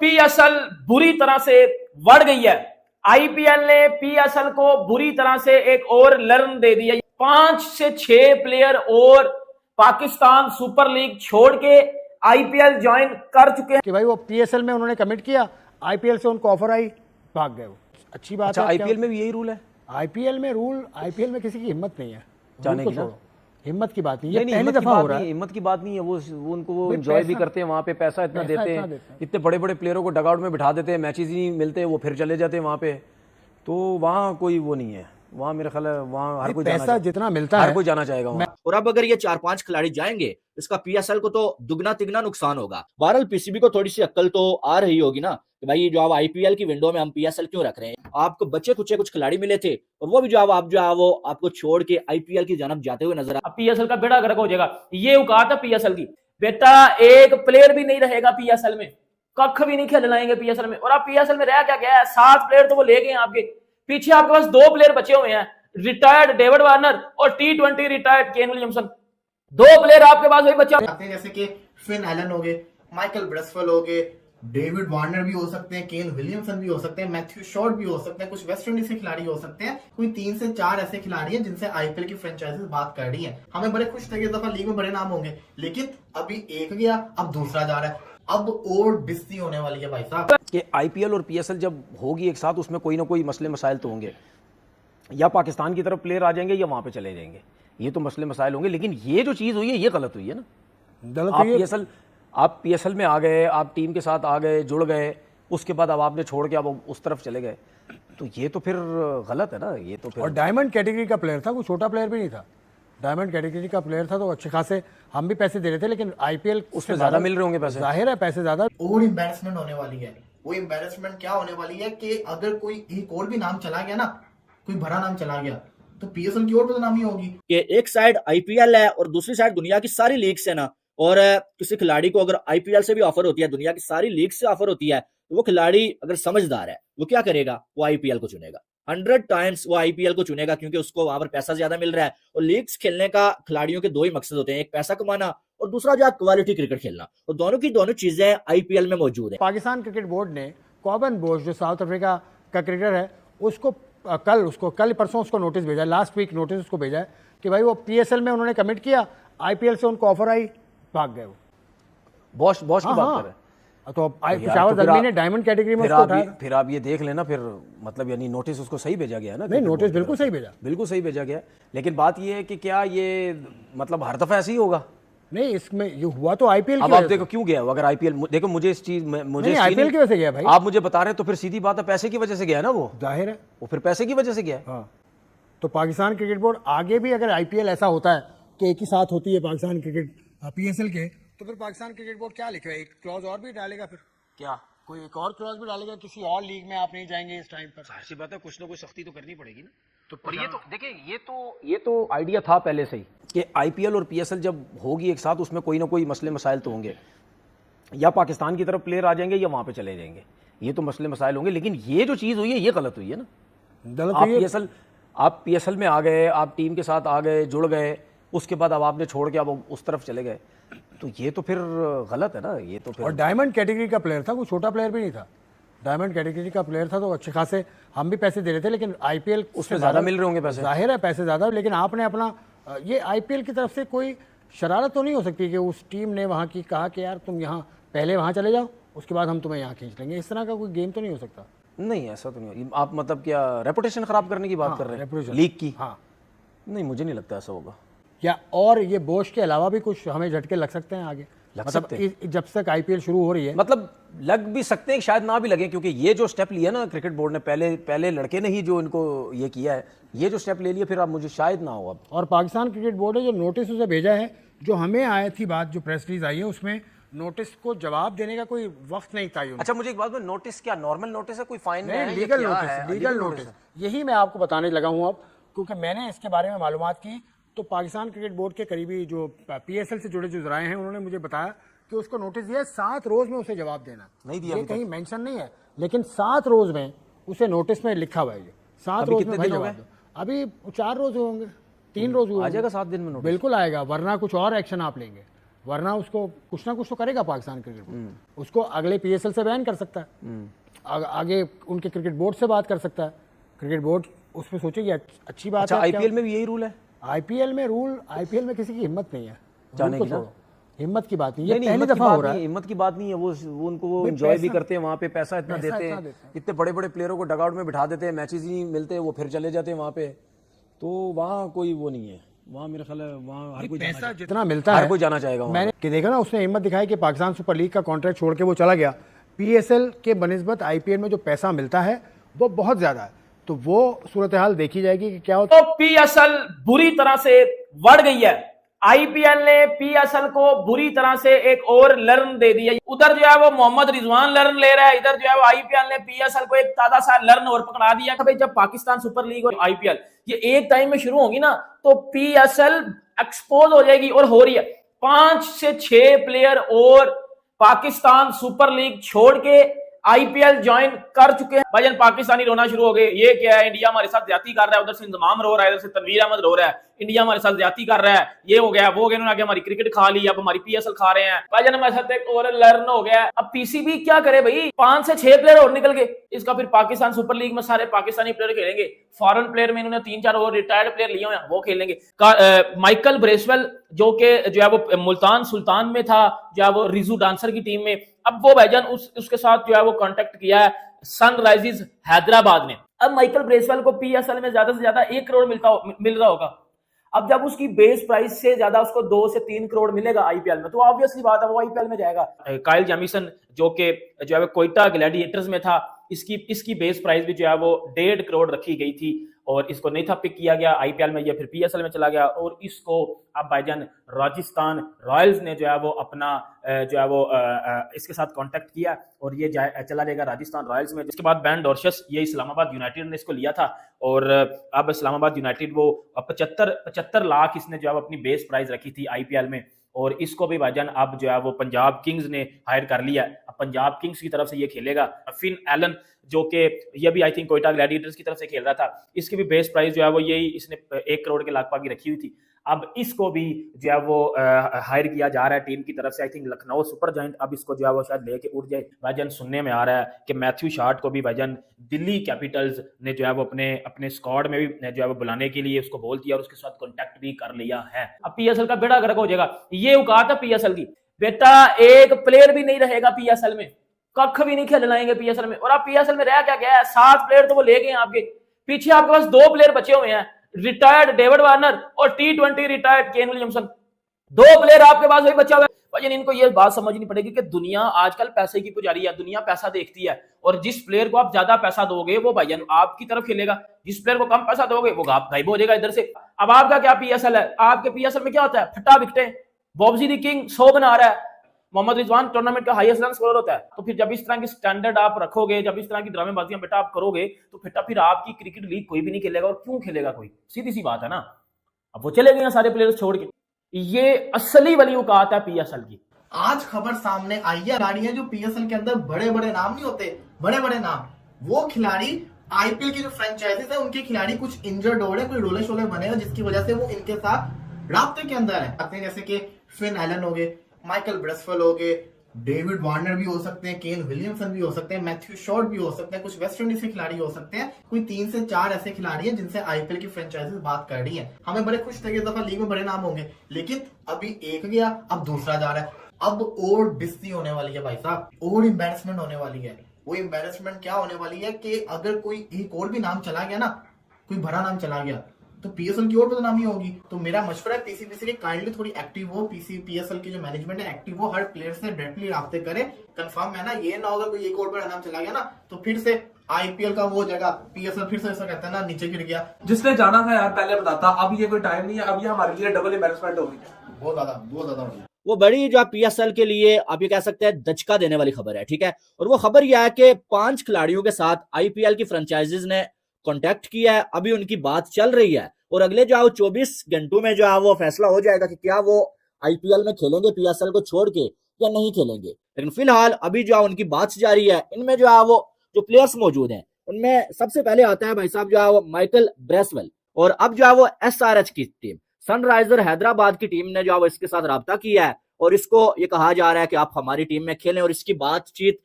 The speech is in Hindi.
पीएसएल बुरी तरह से बढ़ गई है। आईपीएल ने पीएसएल को बुरी तरह से एक और लर्न दे दिया। 5 से 6 प्लेयर और पाकिस्तान सुपर लीग छोड़ के आईपीएल ज्वाइन कर चुके हैं कि भाई वो पीएसएल में उन्होंने कमिट किया, आईपीएल से उनको ऑफर आई, भाग गए वो। अच्छी बात है। आईपीएल में भी यही रूल है? आईपीएल में किसी की हिम्मत नहीं है जाने की ना। हिम्मत की बात नहीं, ये नहीं, पहली दफा हो रहा है। हिम्मत की बात नहीं है, वो उनको वो एंजॉय भी करते हैं, वहाँ पे पैसा इतना देते हैं, इतने बड़े बड़े प्लेयरों को डगआउट में बिठा देते हैं, मैचेस ही नहीं मिलते, वो फिर चले जाते हैं वहाँ पे। तो वहाँ कोई वो नहीं है, वहाँ मेरा ख्याल है वहाँ हर कोई पैसा जितना मिलता है हर कोई जाना चाहेगा वहाँ। और अब अगर ये 4-5 खिलाड़ी जाएंगे, इसका पीएसएल को तो दुगना तिगना नुकसान होगा। बहरहाल पीसीबी को थोड़ी सी अक्ल तो आ रही होगी ना कि भाई जो आप आईपीएल की विंडो में हम पीएसएल क्यों रख रहे हैं। आपको बच्चे कुछ खिलाड़ी मिले थे और वो भी जो आप जो है वो आपको छोड़ के आईपीएल की जानब जाते हुए नजर आ। पीएसएल का बेड़ा गर्क हो जाएगा, ये औकात है पीएसएल की। बेटा एक प्लेयर भी नहीं रहेगा पीएसएल में, कख भी नहीं खेलनाएंगे पीएसएल में। और आप पीएसएल में रह क्या गया है, 7 प्लेयर तो वो ले गए आपके, पीछे आपके पास 2 प्लेयर बचे हुए हैं, रिटायर्ड डेविड वार्नर और टी20 रिटायर्ड केन विलियमसन। 2 प्लेयर आपके पास वही बच्चे हैं, जैसे कि फिन एलन हो गए, माइकल ब्रेसवेल हो गए, डेविड वार्नर भी हो सकते हैं, केन विलियमसन भी हो सकते हैं, मैथ्यू शॉर्ट भी हो सकते हैं, कुछ वेस्ट इंडीज के खिलाड़ी हो सकते हैं। कोई 3 से 4 ऐसे खिलाड़ी हैं जिनसे आईपीएल की फ्रेंचाइजीज बात कर रही हैं। हमें बड़े खुश थे कि इस दफा लीग में बड़े नाम होंगे, लेकिन अभी एक गया, अब दूसरा जा रहा है, अब और डिस्ती होने वाली है भाई साहब। कि आईपीएल और पीएसएल जब होगी एक साथ, उसमें कोई ना कोई मसले मसाइल तो होंगे, या पाकिस्तान की तरफ प्लेयर आ जाएंगे या वहां पे चले जाएंगे, ये तो मसले मसाइल होंगे। लेकिन ये जो चीज हुई है ये गलत हुई है ना। आप पीएसएल में आ गए, आप टीम के साथ आ गए, जुड़ गए, उसके बाद अब आपने छोड़ के अब उस तरफ चले गए, तो ये तो फिर गलत है ना। ये तो फिर, और डायमंड कैटेगरी का प्लेयर था, कोई छोटा प्लेयर भी नहीं था, डायमंड कैटेगरी का प्लेयर था, तो अच्छे खासे हम भी पैसे दे रहे थे, लेकिन आईपीएल उसमें ज्यादा मिल रहे होंगे पैसे, जाहिर है पैसे ज्यादा। और एम्बैरेसमेंट होने वाली है। वो एम्बैरेसमेंट क्या होने वाली है कि अगर कोई एक और भी नाम चला गया ना, कोई भरा नाम चला गया, तो पीएसएल की और बदनामी होगी। कि एक साइड आईपीएल है और दूसरी साइड दुनिया की सारी लीग से ना, और किसी खिलाड़ी को अगर आईपीएल से भी ऑफर होती है, दुनिया की सारी लीग से ऑफर होती है, तो वो खिलाड़ी अगर समझदार है वो क्या करेगा, वो आईपीएल को चुनेगा। 100 टाइम्स वो आईपीएल को चुनेगा, क्योंकि उसको वहां पर पैसा ज्यादा मिल रहा है। और लीग्स खेलने का खिलाड़ियों के 2 ही मकसद होते हैं, एक पैसा कमाना और दूसरा जो है क्वालिटी क्रिकेट खेलना, और दोनों की दोनों चीजें आईपीएल में मौजूद है। पाकिस्तान क्रिकेट बोर्ड ने कॉबन बोश जो साउथ अफ्रीका का क्रिकेटर है, उसको कल परसों उसको नोटिस भेजा, लास्ट वीक नोटिस उसको भेजा है कि भाई वो पीएसएल में उन्होंने कमिट किया, आईपीएल से उनको ऑफर आई, भाग गए वो। बॉश की बात कर रहे हैं, तो पेशावर ज़ल्मी ने डायमंड कैटेगरी में उसको उठाया। फिर आप ये देख लेना, फिर मतलब यानी नोटिस उसको सही भेजा गया है ना। नहीं, नोटिस बिल्कुल सही भेजा, बिल्कुल सही भेजा गया। लेकिन बात ये है कि क्या ये मतलब हर दफा ऐसे ही होगा? नहीं, इसमें ये हुआ तो आईपीएल अब आप देखो क्यों गया, अगर आईपीएल देखो, मुझे इस चीज में मुझे आईपीएल की वजह से गया भाई, आप मुझे बता रहे हैं, तो फिर सीधी बात है पैसे की वजह से गया ना वो, जाहिर है वो फिर पैसे की वजह से गया। हाँ, तो पाकिस्तान क्रिकेट बोर्ड आगे भी अगर आईपीएल ऐसा होता है कि एक ही साथ होती है पाकिस्तान क्रिकेट पीएसएल के, तो फिर पाकिस्तान क्रिकेट बोर्ड क्या लिखेगा, एक क्लॉज और भी डालेगा, फिर क्या कोई एक और क्लॉज भी डालेगा, किसी और लीग में आप नहीं जाएंगे इस टाइम पर। ऐसी बात है, कुछ ना कुछ सख्ती तो करनी पड़ेगी ना। तो पर ये तो देखिए, ये तो आइडिया था पहले से ही कि आईपीएल और पीएसएल जब होगी एक साथ, उसमें कोई ना कोई मसले मसाइल तो होंगे, या पाकिस्तान की तरफ प्लेयर आ जाएंगे या वहां पे चले जाएंगे, ये तो मसले मसाइल होंगे। लेकिन ये जो चीज हुई है ये गलत हुई है ना। आप पीएसएल में आ गए, आप टीम के साथ आ गए, जुड़ गए, उसके बाद अब आपने छोड़ के अब उस तरफ चले गए, तो ये तो फिर गलत है ना। ये तो फिर, और डायमंड कैटेगरी का प्लेयर था, कोई छोटा प्लेयर भी नहीं था, डायमंड कैटेगरी का प्लेयर था, तो अच्छे खासे हम भी पैसे दे रहे थे, लेकिन आईपीएल उसमें ज्यादा मिल रहे होंगे पैसे, जाहिर है पैसे ज्यादा। लेकिन आपने अपना ये आईपीएल की तरफ से कोई शरारत तो नहीं हो सकती कि उस टीम ने वहाँ की कहा कि यार तुम यहाँ पहले वहाँ चले जाओ, उसके बाद हम तुम्हें यहाँ खींच लेंगे, इस तरह का कोई गेम तो नहीं हो सकता। नहीं, ऐसा तो नहीं। आप मतलब क्या रेपुटेशन खराब करने की बात कर रहे हैं लीग की? हाँ, नहीं, मुझे नहीं लगता ऐसा होगा। या और ये बोश के अलावा भी कुछ हमें झटके लग सकते हैं आगे, मतलब जब तक आईपीएल शुरू हो रही है, मतलब लग भी सकते हैं, शायद ना भी लगे, क्योंकि ये जो स्टेप लिया ना क्रिकेट बोर्ड ने, पहले लड़के ने ही जो इनको ये किया है, ये जो स्टेप ले लिया, फिर अब मुझे शायद ना हो अब। और पाकिस्तान क्रिकेट बोर्ड ने जो नोटिस उसे भेजा है, जो हमें आई थी बात, जो प्रेस रिलीज आई है, उसमें नोटिस को जवाब देने का कोई वक्त नहीं था। अच्छा, मुझे एक बात में, नोटिस क्या नॉर्मल नोटिस है, कोई फाइन नहीं, लीगल नोटिस, लीगल नोटिस, यही मैं आपको बताने लगा हूँ अब, क्योंकि मैंने इसके बारे में मालूमात की, तो पाकिस्तान क्रिकेट बोर्ड के करीबी जो पीएसएल से जुड़े जो जराए हैं, उन्होंने मुझे बताया कि उसको नोटिस दिया 7 रोज में उसे जवाब देना। नहीं दिया, ये कहीं मेंशन नहीं है, लेकिन 7 रोज में उसे नोटिस में लिखा हुआ है, 7 रोज में भाई जवाब दो। अभी 4 रोज होंगे, 3 रोज हुए, आ जाएगा 7 दिन में नोटिस, बिल्कुल आएगा, वरना कुछ और एक्शन आप लेंगे। वरना उसको कुछ ना कुछ तो करेगा पाकिस्तान क्रिकेट बोर्ड। उसको अगले पीएसएल से बैन कर सकता है, आगे उनके क्रिकेट बोर्ड से बात कर सकता है। क्रिकेट बोर्ड उस पर सोचेगी अच्छी बात अच्छा, है। आईपीएल में भी यही रूल है? आईपीएल में किसी की हिम्मत नहीं है जाने रूल की को ना? छोड़ो, हिम्मत की बात नहीं, नहीं, ये पहली हिम्मत की दफा हो बात रहा नहीं, है। हिम्मत की बात नहीं है। वो उनको वो भाई एंजॉय भी पैसा- करते हैं वहाँ पे, पैसा इतना पैसा देते इतना हैं, देते हैं। इतने बड़े बड़े प्लेयरों को डगआउट में बिठा देते हैं, मैचेस ही नहीं मिलते, वो फिर चले जाते हैं वहाँ पे। तो वहाँ कोई वो नहीं है, वहाँ मेरा ख्याल है वहाँ हर कोई जाना पैसा चाहेगा। जितना मिलता हर है कोई जाना चाहेगा वहाँ। मैंने कि देखा ना, उसने हिम्मत दिखाई कि पाकिस्तान सुपर लीग का कॉन्ट्रैक्ट छोड़ के वो चला गया। पीएसएल के बनिस्बत आईपीएल में जो पैसा मिलता है वो बहुत ज्यादा है, तो वो सूरत हाल देखी जाएगी कि क्या होता है। तो पीएसएल बुरी तरह से बढ़ गई है। आईपीएल ने पीएसएल को बुरी तरह से एक और लर्न दे दिया। उधर जो है वो मोहम्मद रिजवान लर्न ले रहा है, इधर जो है वो आईपीएल ने पीएसएल को एक ताजा सा लर्न और पकड़ा दिया कि भाई जब पाकिस्तान सुपर लीग और आईपीएल ये एक टाइम में शुरू होगी ना, तो पीएसएल एक्सपोज हो जाएगी, और हो रही है। 5 से 6 प्लेयर और पाकिस्तान सुपर लीग छोड़ के आईपीएल ज्वाइन कर चुके हैं। भाईजान पाकिस्तानी रोना शुरू हो गए, ये क्या है, इंडिया हमारे साथ ज्यादती कर रहा है। उधर से इंजमाम रो रहा है, इधर से तनवीर अहमद रो रहा है, इंडिया हमारे साथ ज्यादती कर रहा है, ये हो गया वो हो गया, उन्होंने आगे हमारी क्रिकेट खा ली, अब हमारी पीएसएल खा रहे हैं। भाईजान हमारे साथ एक और लर्न हो गया। अब पीसीबी क्या करे भाई, 5 से 6 प्लेयर और निकल गए, इसका फिर पाकिस्तान सुपर लीग में सारे पाकिस्तानी प्लेयर खेलेंगे। फॉरेन प्लेयर में इन्होंने 3-4 और रिटायर्ड प्लेयर लिए हुए हैं, वो खेलेंगे। माइकल ब्रेसवेल जो कि जो है वो मुल्तान सुल्तान में था, जो है वो रिजू डांसर की टीम में, अब वो भाईजान उसके साथ जो है वो कांटेक्ट किया है सनराइजर्स हैदराबाद ने। अब माइकल ब्रेसवेल को पीएसएल में ज्यादा से ज्यादा 1 करोड़ मिल रहा होगा। अब जब उसकी बेस प्राइस से ज्यादा उसको 2 से 3 करोड़ मिलेगा आईपीएल में, तो ऑब्वियसली बात है वो आईपीएल में जाएगा। काइल जेमिसन जो कि जो है कोयटा ग्लैडिएटर्स में था, इसकी बेस प्राइस भी जो है वो 1.5 करोड़ रखी गई थी, और इसको नहीं था पिक किया गया आईपीएल में, ये फिर पीएसएल में चला गया। और इसको अब भाईजान राजस्थान रॉयल्स ने जो है वो अपना जो है वो इसके साथ कांटेक्ट किया, और ये चला जाएगा राजस्थान रॉयल्स में। जिसके बाद बैन डॉर्शस ये इस्लामाबाद यूनाइटेड ने इसको लिया था, और अब इस्लामाबाद यूनाइटेड वो 75 लाख इसने जो है अपनी बेस प्राइस रखी थी आईपीएल में, और इसको भी भाईजान अब जो है वो पंजाब किंग्स ने हायर कर लिया। अब पंजाब किंग्स की तरफ से ये खेलेगा। फिन एलन जो कि ये भी आई थिंक कोयटा ग्लैडिएटर्स की तरफ से खेल रहा था, इसकी भी बेस प्राइस जो है वो यही इसने 1 करोड़ के लगभग रखी हुई थी। अब इसको भी जो है वो हायर किया जा रहा है टीम की तरफ से। I think Lucknow super giant अब इसको जो है वो शायद लेके उड़ जाए। भाईजान सुनने में आ रहा है कि मैथ्यू शार्ट को भी भाईजान दिल्ली कैपिटल्स ने जो है वो अपने स्क्वाड में भी जो है वो बुलाने के लिए उसको बोल दिया, और उसके साथ कॉन्टैक्ट भी कर लिया है। अब पीएसएल का बेड़ा गर्क हो जाएगा। ये औकात है पीएसएल की, बेटा एक प्लेयर भी नहीं रहेगा पीएसएल में, कख भी नहीं खेलनाएंगे पीएसएल में। और आप पीएसएल में रह क्या गया है, 7 प्लेयर तो वो ले गए आपके, पीछे आपके पास 2 प्लेयर बचे हुए हैं, रिटायर्ड डेविड वार्नर और T20 retired Kane Williamson. 2 player आपके पास वही बचा हुआ है। भाई इनको ये बात समझनी पड़ेगी कि दुनिया आजकल पैसे की पुजारी है, दुनिया पैसा देखती है, और जिस प्लेयर को आप ज्यादा पैसा दोगे वो भाईजान आपकी तरफ खेलेगा, जिस प्लेयर को कम पैसा दोगे वो गायब हो जाएगा इधर से। अब आपका क्या पीएसएल है, आपके पीएसएल में क्या होता है, फटा विकटे, बॉब्जी दी किंग 100 बना रहा है, मोहम्मद रिजवान टूर्नामेंट का हाईएस्ट रन स्कोरर होता है। तो फिर जब इस तरह की स्टैंडर्ड आप रखोगे, जब इस तरह की ड्रामेबाजियां बेटा आप करोगे, तो फिर आपकी क्रिकेट लीग कोई भी नहीं खेलेगा। और क्यों खेलेगा कोई, सीधी सी बात है ना। अब वो चले गए सारे प्लेयर्स छोड़ के, ये असली वाली औकात है पीएसएल की। आज खबर सामने आई है, खिलाड़ी है जो पीएसएल के अंदर बड़े बड़े नाम नहीं होते, बड़े बड़े नाम, वो खिलाड़ी आईपीएल की जो फ्रेंचाइजीज है उनके खिलाड़ी कुछ इंजर्ड हो रहे हैं, कोई रोले शोले बने हैं, जिसकी वजह से वो इनके साथ राब्ते के अंदर है। जैसे कि फिन एलन हो गए, माइकल ब्रेसवेल हो गए, डेविड वार्नर भी हो सकते हैं, केन विलियमसन भी हो सकते हैं, मैथ्यू शॉर्ट भी हो सकते हैं, कुछ वेस्ट इंडीज के खिलाड़ी हो सकते हैं। कोई 3 से 4 ऐसे खिलाड़ी हैं जिनसे आईपीएल की फ्रेंचाइजीज बात कर रही हैं। हमें बड़े खुश थे कि इस दफा लीग में बड़े नाम होंगे, लेकिन अभी एक गया, अब दूसरा जा रहा है। अब और डिस्ती होने वाली है भाई साहब, और एम्बैरेसमेंट होने वाली है। वो एम्बैरेसमेंट क्या होने वाली है कि अगर कोई एक और भी नाम चला गया ना, कोई बड़ा नाम चला गया, तो पीएसएल की और बदनामी होगी। तो मेरा मशवरा है पीसीबी के काइंडली थोड़ी एक्टिव हो, पीएसएल की जो मैनेजमेंट है एक्टिव हो, हर प्लेयर से डायरेक्टली राब्ते करे, कंफर्म है ना। ये ना होगा कोई एक और बड़ा नाम चला गया ना, तो फिर से आईपीएल का वो जगह पीएसएल फिर से ऐसा कहता है ना नीचे गिर गया। जिसने जाना था यार पहले बताता, अब ये कोई टाइम नहीं है, अब ये हमारे लिए डबल एम्बैरेसमेंट हो गई, बहुत ज्यादा हो गई। वो बड़ी जो पीएसएल के लिए आप ये कह सकते हैं दचका देने वाली खबर है, ठीक है। और वो खबर यह है कि 5 खिलाड़ियों के साथ आईपीएल की फ्रेंचाइजीज ने कांटेक्ट किया है, अभी उनकी बात चल रही है, और अगले जो है 24 घंटों में जो है वो फैसला हो जाएगा कि क्या वो आईपीएल में खेलेंगे पीएसएल को छोड़ के या नहीं खेलेंगे। लेकिन फिलहाल अभी जो है उनकी बात जारी है। इनमें जो है वो जो प्लेयर्स मौजूद हैं उनमें सबसे पहले आता है भाई साहब जो है वो माइकल ब्रेसवेल, और अब जो है वो एसआरएच की टीम सनराइजर हैदराबाद की टीम ने जो है वो इसके साथ राब्ता किया है, और इसको ये कहा जा रहा है कि आप हमारी टीम में खेलें, और इसकी बातचीत